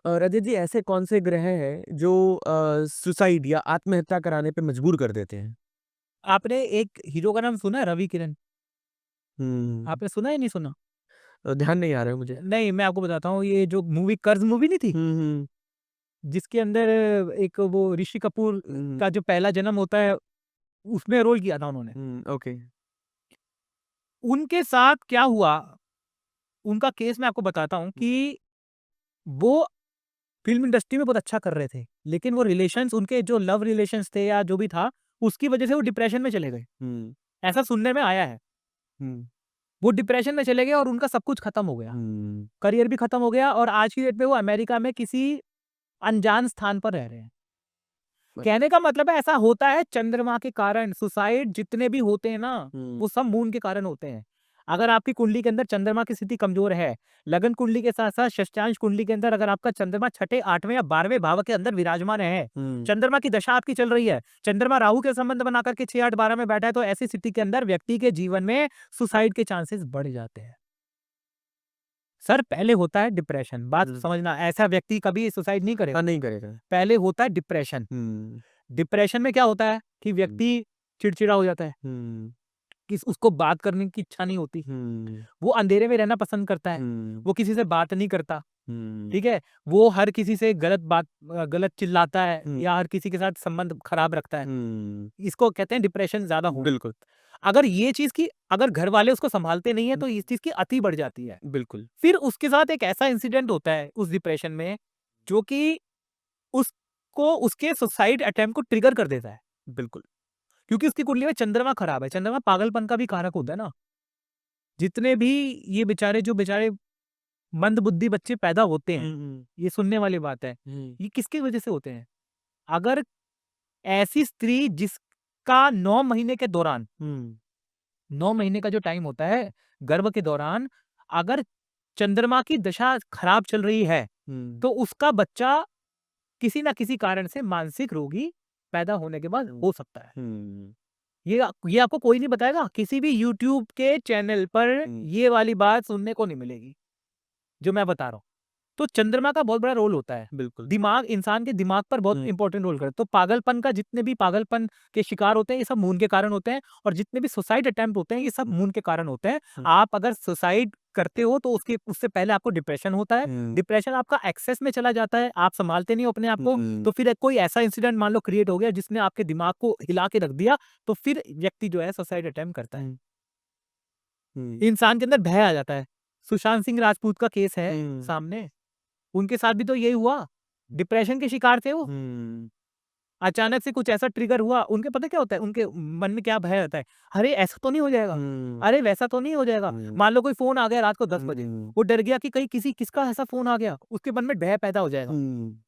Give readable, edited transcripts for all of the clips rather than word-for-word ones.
रजत जी, ऐसे कौन से ग्रह हैं जो सुसाइड या आत्महत्या कराने पे मजबूर कर देते हैं? आपने एक हीरो का नाम सुना है, रवि किरण? हुँ। आपने सुना या नहीं सुना? ध्यान नहीं आ रहा है मुझे। नहीं, मैं आपको बताता हूँ, ये जो मूवी कर्ज मूवी नहीं थी? हुँ, हुँ। जिसके अंदर एक वो ऋषि कपूर हुँ, का जो पहला जन्म होता है, उसमें रोल किया था उन्होंने। हुँ, ओके। उनके साथ क्या हुआ, उनका केस मैं आपको बताता हूँ कि वो फ़िल्म इंडस्ट्री में बहुत अच्छा कर रहे थे, लेकिन वो रिलेशंस, उनके जो लव रिलेशंस थे या जो भी था, उसकी वजह से वो डिप्रेशन में चले गए। हुँ, ऐसा सुनने में आया है। हुँ, वो डिप्रेशन में चले गए और उनका सब कुछ खत्म हो गया। हुँ। करियर भी खत्म हो गया और आज की डेट में वो अमेरिका में किसी अनजान स्थान पर रह रहे हैं। ब कहने का मतलब है, ऐसा होता है चंद्रमा के कारण। सुसाइड जितने भी होते हैं ना, हुँ, वो सब मून के कारण होते हैं। अगर आपकी कुंडली के अंदर चंद्रमा की स्थिति कमजोर है, लगन कुंडली के साथ साथ षष्ठांश कुंडली के अंदर अगर आपका चंद्रमा छठे, आठवें या 12वें भाव के अंदर विराजमान है, हुँ, चंद्रमा की दशा आपकी चल रही है, चंद्रमा राहु के संबंध बना करके 6, 8, 12 में बैठा है, तो ऐसी स्थिति के अंदर व्यक्ति के जीवन में सुसाइड के चांसेस बढ़ जाते हैं। सर, पहले होता है डिप्रेशन, बात हुँ। समझना, ऐसा व्यक्ति कभी सुसाइड नहीं हाँ, करेगा। नहीं करेगा। पहले होता है डिप्रेशन। हुँ, डिप्रेशन में क्या होता है कि हुँ, व्यक्ति चिड़चिड़ा हो जाता है, हुँ, कि उसको बात करने की इच्छा नहीं होती, हुँ, वो अंधेरे में रहना पसंद करता है, हुँ, वो किसी से बात नहीं करता, हुँ, ठीक है? वो हर किसी से गलत चिल्लाता है हुँ, या हर किसी के साथ संबंध खराब रखता है। हुँ। इसको कहते हैं डिप्रेशन ज़्यादा होना। बिल्कुल। अगर ये चीज़ की अगर घर वाले उसको सँभालते नहीं है, हुँ, तो इस चीज़ की अति बढ़ जाती है। बिल्कुल। फिर उसके साथ एक ऐसा इंसिडेंट होता है उस डिप्रेशन में, जो कि उसको उसके सुसाइड अटेम्प्ट को ट्रिगर कर देता है। बिल्कुल। क्योंकि उसकी कुंडली में चंद्रमा खराब है। चंद्रमा पागलपन का भी कारक होता है ना। जितने भी ये बेचारे मंदबुद्धि बच्चे पैदा होते हैं, हुँ, हुँ, ये सुनने वाली बात है। हुँ, ये किसकी वजह से होते हैं? अगर ऐसी स्त्री जिसका 9 महीने के दौरान, हुँ, 9 महीने का जो टाइम होता है, गर्भ के दौरान अगर चंद्रमा की दशा खराब चल रही है, हुँ, तो उसका बच्चा किसी न किसी कारण से मानसिक रोगी पैदा होने के बाद हुँ, हो सकता है। हुँ, ये आपको कोई नहीं बताएगा, किसी भी यूट्यूब के चैनल पर हुँ, ये वाली बात सुनने को नहीं मिलेगी, जो मैं बता रहा हूँ। तो चंद्रमा का बहुत बड़ा रोल होता है। बिल्कुल। दिमाग, इंसान के दिमाग पर बहुत हुँ, इंपॉर्टेंट रोल करता है। तो पागलपन का, जितने भी पागलपन के शिकार होते हैं, ये सब मून के कारण होते हैं, और जितने भी सुसाइड अटेम्प्ट होते हैं, ये सब मून के कारण होते हैं। हुँ, आप अगर सुसाइड करते हो, तो उससे पहले आपको डिप्रेशन होता है। हुँ, डिप्रेशन आपका एक्सेस में चला जाता है, आप सँभालते नहीं हो अपने आप को, हुँ, तो फिर एक कोई ऐसा इंसिडेंट मान लो क्रिएट हो गया जिसने आपके दिमाग को हिला के रख दिया, तो फिर व्यक्ति जो है सुसाइड अटेम्प्ट करता है। हुँ, हुँ, इंसान के अंदर भय आ जाता है। सुशांत सिंह राजपूत का केस है हुँ, सामने, उनके साथ भी तो यही हुआ। डिप्रेशन के शिकार थे वो। हुँ, अचानक से कुछ ऐसा ट्रिगर हुआ, उनके पता है क्या होता है? उनके मन में क्या भय होता है? अरे! ऐसा तो नहीं हो जाएगा? हुँ, अरे! वैसा तो नहीं हो जाएगा? हुँ, मान लो कोई फ़ोन आ गया रात को 10 बजे, हुँ, वो डर गया कि कहीं किसका ऐसा फ़ोन आ गया, उसके मन में भय पैदा हो जाएगा। हुँ,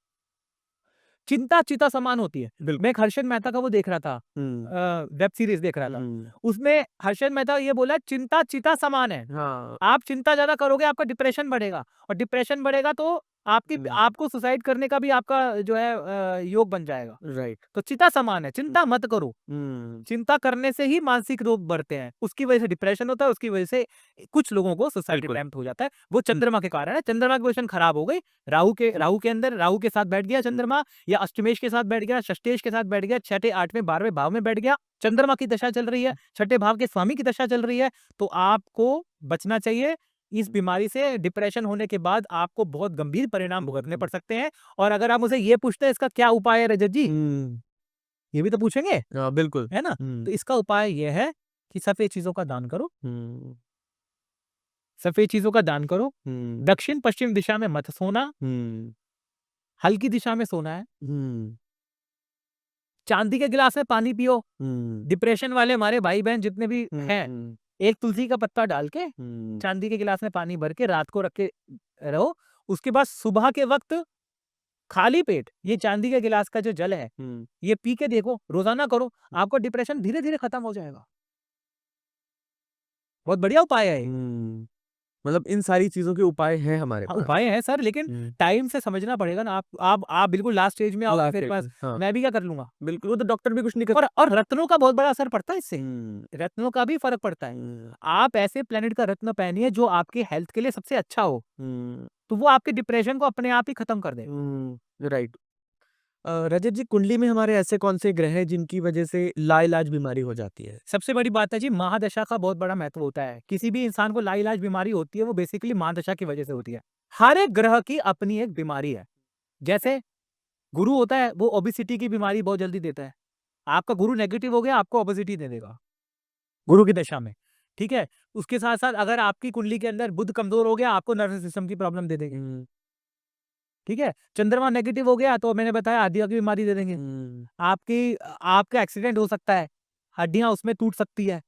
चिंता चिता समान होती है। बिल्कुल। मैं एक हर्षद मेहता का वो देख रहा था, हुँ, वेब सीरीज़ देख रहा था। हुँ, उसमें हर्षद मेहता ये बोला, चिंता चिता समान है। हाँ, आप चिंता ज़्यादा करोगे, आपका डिप्रेशन बढ़ेगा, और डिप्रेशन बढ़ेगा तो हुँ, आपको सुसाइड करने का भी आपका जो है योग बन जाएगा। राइट। तो चिता समान है, हुँ, चिंता मत करो। हुँ, चिंता करने से ही मानसिक रोग बढ़ते हैं। उसकी वजह से डिप्रेशन होता है, उसकी वजह से कुछ लोगों को सुसाइड बिल्कुल। अटेम्प्ट हो जाता है। वो हुँ, चंद्रमा के कारण है। चंद्रमा की पोज़ीशन खराब हो गई। हुँ, राहु के साथ बैठ गया हुँ, चंद्रमा, या अष्टमेश के साथ बैठ गया, षष्ठेश के साथ बैठ गया, छठे, 8वें, 12वें भाव में बैठ गया। चंद्रमा की दशा चल रही है, छठे भाव के स्वामी की दशा चल रही है, तो आपको बचना चाहिए। इस बीमारी से डिप्रेशन होने के बाद आपको बहुत गंभीर परिणाम भुगतने हुँ, पड़ सकते हैं। और अगर आप मुझसे ये पूछते हैं इसका क्या उपाय है रजत जी? हुँ, ये भी तो पूछेंगे, हाँ, बिल्कुल। है ना? हुँ, तो इसका उपाय ये है कि सफ़ेद चीज़ों का दान करो, हुँ, सफ़ेद चीज़ों का दान करो, हुँ, दक्षिण-पश्चिम दिशा में मत सोना, हुँ, हल्की दिशा में सोना है, हुँ, चांदी के गिलास में पानी पियो। हुँ, डिप्रेशन वाले हमारे भाई-बहन जितने भी हुँ, हैं, हुँ, एक तुलसी का पत्ता डाल के, हुँ, चांदी के गिलास में पानी भर के रात को रख के रहो। उसके बाद सुबह के वक़्त खाली पेट ये चांदी के गिलास का जो जल है, हुँ, ये पी के देखो, रोज़ाना करो, आपका डिप्रेशन धीरे-धीरे खत्म हो जाएगा। बहुत बढ़िया उपाय है ये। हुँ। मतलब इन सारी चीज़ों के उपाय हैं हमारे हाँ, पास। उपाय हैं सर, लेकिन हुँ, टाइम से समझना पड़ेगा ना। आप बिल्कुल लास्ट स्टेज में आओ लास्ट मेरे डेट पास, में, हाँ, मैं भी क्या कर लूँगा? बिल्कुल, वो तो डॉक्टर भी कुछ नहीं कर और रत्नों का बहुत बड़ा असर पड़ता है इससे। हुँ, रत्नों का भी फ़र्क पड़ता है। हुँ, आप ऐसे प्लैनेट का रत्न पहनिए जो आपके हेल्थ के लिए सबसे अच्छा हो। हुँ, तो वो आपके डिप्रेशन को अपने आप ही खत्म कर देगा। राइट। रजत जी, कुंडली में हमारे ऐसे कौन से ग्रह हैं जिनकी वजह से लाइलाज बीमारी हो जाती है? सबसे बड़ी बात है जी, महादशा का बहुत बड़ा महत्व होता है। किसी भी इंसान को लाइलाज बीमारी होती है, वो बेसिकली महादशा की वजह से होती है। हर एक ग्रह की अपनी एक बीमारी है। जैसे गुरु होता है, वो ओबेसिटी की बीमारी बहुत जल्दी देता है। आपका गुरु नेगेटिव हो गया, आपको ओबेसिटी दे देगा गुरु की दशा में, ठीक है? उसके साथ-साथ अगर आपकी कुंडली के अंदर बुध कमज़ोर हो गया, आपको नर्वस सिस्टम की प्रॉब्लम दे देगी, ठीक है? चंद्रमा नेगेटिव हो गया, तो मैंने बताया हड्डियों की बीमारी दे देंगे। आपका एक्सीडेंट हो सकता है, हड्डियाँ उसमें टूट सकती है,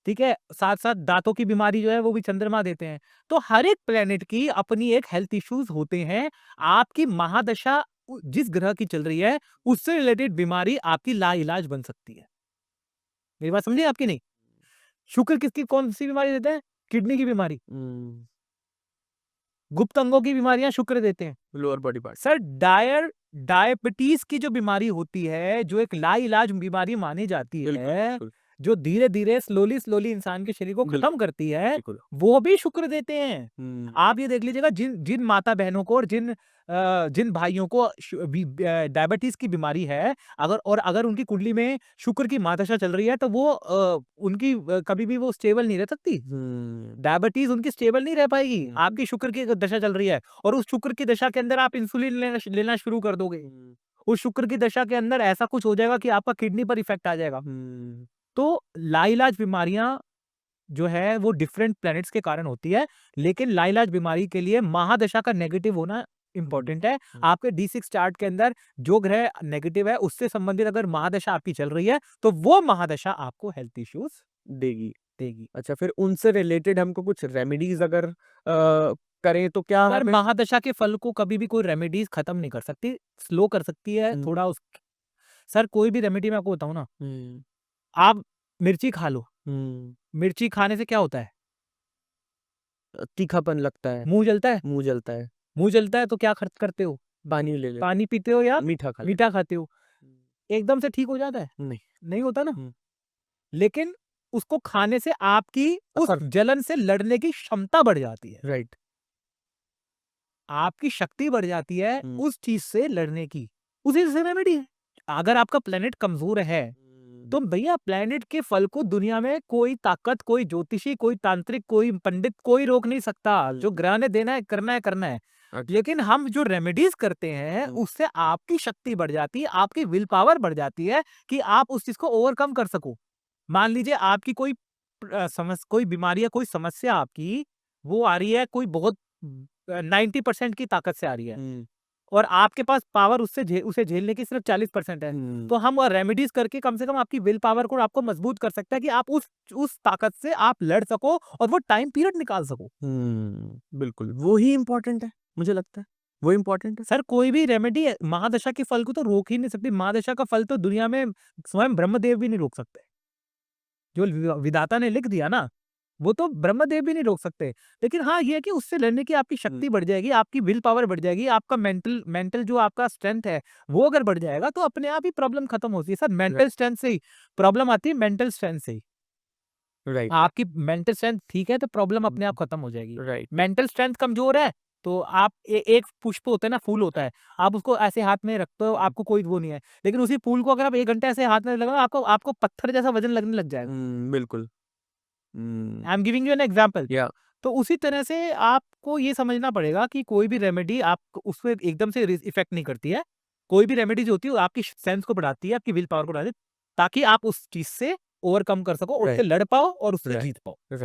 ठीक है? साथ-साथ दाँतों की बीमारी जो है, वो भी चंद्रमा देते हैं। तो हर एक प्लैनेट की अपनी एक हेल्थ इश्यूज़ होते हैं। आपकी महादशा जिस ग्रह की चल रही है, उससे रिलेटेड बीमारी आपकी लाइलाज बन सकती है। मेरी बात समझी आपकी नहीं? शुक्र किसकी कौन-सी बीमारी देते हैं? किडनी की बीमारी। गुप्त अंगों की बीमारियाँ शुक्र देते हैं। Lower body part. Sir diabetes की जो बीमारी होती है, जो एक लाइलाज बीमारी मानी जाती है, जो धीरे-धीरे स्लोली इंसान के शरीर को खत्म करती है, वो भी शुक्र देते हैं। आप ये देख लीजिएगा, जिन माता-बहनों को और जिन भाइयों को डायबिटीज़ की बीमारी है, अगर उनकी कुंडली में शुक्र की महादशा चल रही है, तो वो उनकी कभी भी वो स्टेबल नहीं रह सकती। डायबिटीज़ उनकी स्टेबल नहीं रह पाएगी। आपकी शुक्र की दशा चल रही है, और उस शुक्र की दशा के अंदर आप इंसुलिन लेना शुरू कर दोगे। उस शुक्र की दशा के अंदर ऐसा कुछ हो जाएगा कि आपका किडनी पर इफेक्ट आ जाएगा। तो लाइलाज बीमारियां जो है वो डिफरेंट प्लैनेट्स के कारण होती है, लेकिन लाइलाज बीमारी के लिए महादशा का नेगेटिव होना इंपॉर्टेंट है। आपके D6 चार्ट के अंदर जो ग्रह नेगेटिव है, उससे संबंधित अगर महादशा आपकी चल रही है, तो वो महादशा आपको हेल्थ इश्यूज देगी। अच्छा, फिर उनसे रिलेटेड हमको कुछ रेमेडीज अगर करें तो क्या पर महादशा के फल को कभी भी कोई रेमेडीज खत्म नहीं कर सकती, स्लो कर सकती है थोड़ा सर कोई भी रेमेडी मैं आपको बताऊं ना, आप मिर्ची खा लो, मिर्ची खाने से क्या होता है? तीखापन लगता है, मुंह जलता है, मुंह जलता है तो क्या खर्च करते हो? पानी ले ले, पानी पीते हो या मीठा खाते हो? एकदम से ठीक हो जाता है? नहीं होता ना। लेकिन उसको खाने से आपकी उस जलन से लड़ने की क्षमता बढ़ जाती है। राइट। आपकी शक्ति बढ़ जाती है उस चीज से लड़ने की, उसी से रेमेडी है। अगर आपका प्लेनेट कमजोर है, तो भैया प्लेनेट के फल को दुनिया में कोई ताकत, कोई ज्योतिषी, कोई तांत्रिक, कोई पंडित, कोई रोक नहीं सकता। जो ग्रह ने देना है करना है। लेकिन हम जो रेमेडीज करते हैं, उससे आपकी शक्ति बढ़ जाती है, आपकी विल पावर बढ़ जाती है कि आप उस चीज को ओवरकम कर सको। मान लीजिए आपकी कोई बीमारी या कोई समस्या आपकी वो आ रही है, कोई बहुत 90% की ताकत से आ रही है, और आपके पास पावर उसे झेलने की सिर्फ 40% है। तो हम रेमेडीज करके कम से कम आपकी विल पावर को आपको मजबूत कर सकता है कि आप उस ताकत से आप लड़ सको और वो टाइम पीरियड निकाल सको। बिल्कुल, वो ही इम्पोर्टेंट है, मुझे लगता है वो इम्पोर्टेंट है। सर कोई भी रेमेडी महादशा के फल को तो रोक ही नहीं सकती। महादशा का फल तो दुनिया में स्वयं ब्रह्मदेव भी नहीं रोक सकते। जो विधाता ने लिख दिया ना, वो तो ब्रह्मदेव भी नहीं रोक सकते। लेकिन हाँ, ये है कि उससे लड़ने की आपकी शक्ति बढ़ जाएगी, आपकी विल पावर बढ़ जाएगी, आपका मेंटल जो आपका स्ट्रेंथ है, वो अगर बढ़ जाएगा तो अपने आप ही प्रॉब्लम खत्म होती है। सर मेंटल स्ट्रेंथ से ही प्रॉब्लम आती है, मेंटल स्ट्रेंथ से ही। राइट। आपकी मेंटल स्ट्रेंथ ठीक है तो प्रॉब्लम अपने आप खत्म हो जाएगी। राइट। मेंटल स्ट्रेंथ कमजोर है तो आप एक पुष्प होता है ना, फूल होता है, आप उसको ऐसे हाथ में रखते हो, आपको कोई वो नहीं है। लेकिन उसी फूल को अगर आप 1 घंटे ऐसे हाथ में लगाओ, आपको पत्थर जैसा वजन लगने लग जाएगा। बिल्कुल। I am giving you an example. तो उसी तरह से आपको ये समझना पड़ेगा कि कोई भी रेमेडी आप उसमें एकदम से इफेक्ट नहीं करती है। कोई भी रेमेडी जो होती है आपकी सेंस को बढ़ाती है, आपकी विल पावर को बढ़ाती है, ताकि आप उस चीज से ओवरकम कर सको, उससे लड़ पाओ और उससे जीत पाओ। राइट।